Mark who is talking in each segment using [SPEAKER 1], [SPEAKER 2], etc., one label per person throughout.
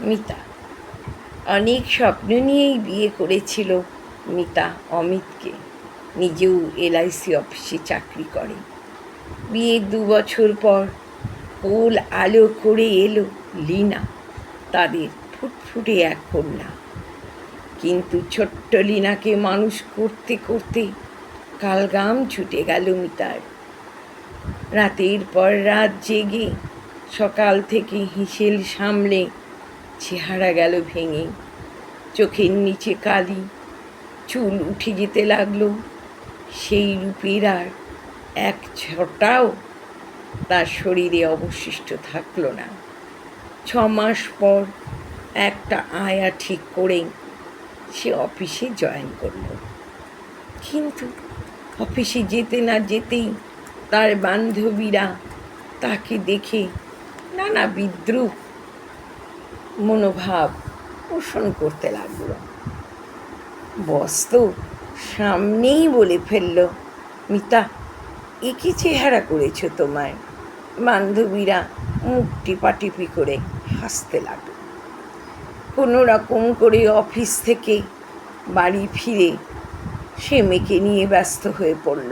[SPEAKER 1] মিতা অনেক স্বপ্ন নিয়েই বিয়ে করেছিল। মিতা অমিতকে। নিজেও এলআইসি অফিসে চাকরি করে। বিয়ের 2 বছর পর কোল আলো করে এলো লীনা, তাদের ফুটফুটে এক কন্যা। কিন্তু ছোট্ট লীনাকে মানুষ করতে করতে কালঘাম ছুটে গেল মিতার। রাতের পর রাত জেগে সকাল থেকে হিসেল সামলে চেহারা গেল ভেঙে। চোখের নিচে কালি, চুল উঠে যেতে লাগলো। সেই রূপের আর এক ছটাও তার শরীরে অবশিষ্ট থাকলো না। 6 মাস পর একটা আয়া ঠিক করে সে অফিসে জয়েন করল। কিন্তু অফিসে যেতে না যেতেই তার বান্ধবীরা তাকে দেখে নানা বিদ্রূপ মনোভাব পোষণ করতে লাগলো। বস তো সামনেই বলে ফেলল, মিতা, এ কি চেহারা করেছো তোমায়? বান্ধবীরা মুখ টিপাটিপি করে হাসতে লাগলো। কোনো রকম করে অফিস থেকে বাড়ি ফিরে সে মেয়েকে নিয়ে ব্যস্ত হয়ে পড়ল।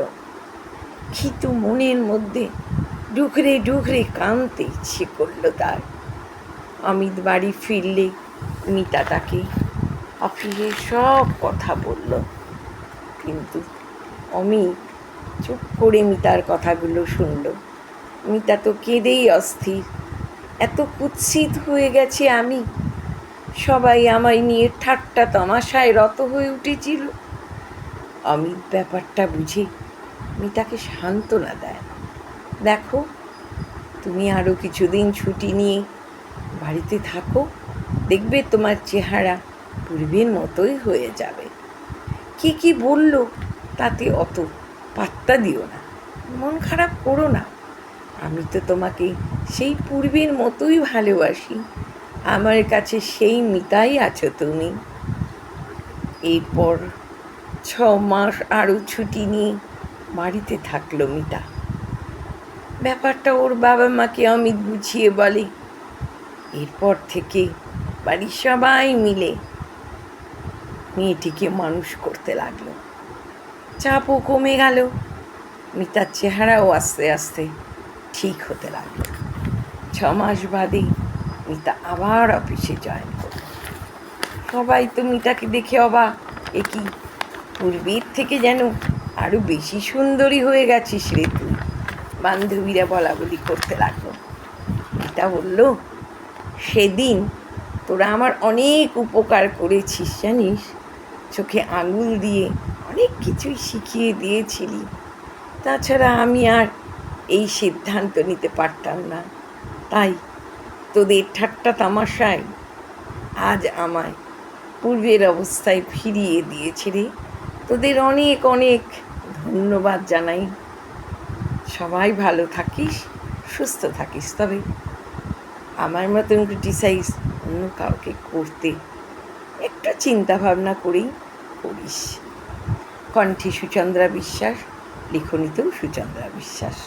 [SPEAKER 1] কিন্তু মনের মধ্যে ডুকরে ডুকরে কাঁদতে ইচ্ছে করল তার। অমিত বাড়ি ফিরলে মিতা তাকে অফিসের সব কথা বলল। কিন্তু অমিত চুপ করে মিতার কথাগুলো শুনল। মিতা তো কেঁদেই অস্থির। এত কুৎসিত হয়ে গেছে আমি, সবাই আমায় নিয়ে ঠাট্টা তামাশায় রত হয়ে উঠেছিল। অমিত ব্যাপারটা বুঝে মিতাকে সান্ত্বনা দেয়। দেখো, তুমি আরও কিছুদিন ছুটি নিয়ে বাড়িতে থাকো, দেখবে তোমার চেহারা পূর্বের মতোই হয়ে যাবে। কি বলল তাতে অত পাত্তা দিও না, মন খারাপ করো না। আমি তো তোমাকে সেই পূর্বের মতোই ভালোবাসি। আমার কাছে সেই মিতাই আছো তুমি। এরপর 6 মাস আরও ছুটি নিয়ে বাড়িতে থাকলো মিতা। ব্যাপারটা ওর বাবা মাকে অমিত বুঝিয়ে বলে। এরপর থেকে বাড়ির সবাই মিলে মেয়েটিকে মানুষ করতে লাগলো। চাপও কমে গেল। মিতার চেহারাও আস্তে আস্তে ঠিক হতে লাগলো। 6 মাস বাদে মিতা আবার অফিসে জয়েন করল। সবাই তো মিতাকে দেখে অবাক, এ কি, পূর্বের থেকে যেন আরও বেশি সুন্দরী হয়ে গেছিস রে তুই। বান্ধবীরা বলা বলি করতে লাগলো। মিতা বলল, সেদিন তোরা আমার অনেক উপকার করেছিস জানিস। চোখে আঙুল দিয়ে অনেক কিছুই শিখিয়ে দিয়েছিলি। তাছাড়া আমি আর এই সিদ্ধান্ত নিতে পারতাম না। তাই তোদের ঠাট্টা তামাশায় আজ আমায় পূর্বের অবস্থায় ফিরিয়ে দিয়েছে রে। তোদের অনেক অনেক ধন্যবাদ জানাই। সবাই ভালো থাকিস, সুস্থ থাকিস। তবে আমার মতন ক্রিটিসাইজ অন্য কাউকে করতে একটু চিন্তা ভাবনা করেই করিস। কণ্ঠে সুচন্দ্রা বিশ্বাস, লিখনীতেও সুচন্দ্রা বিশ্বাস।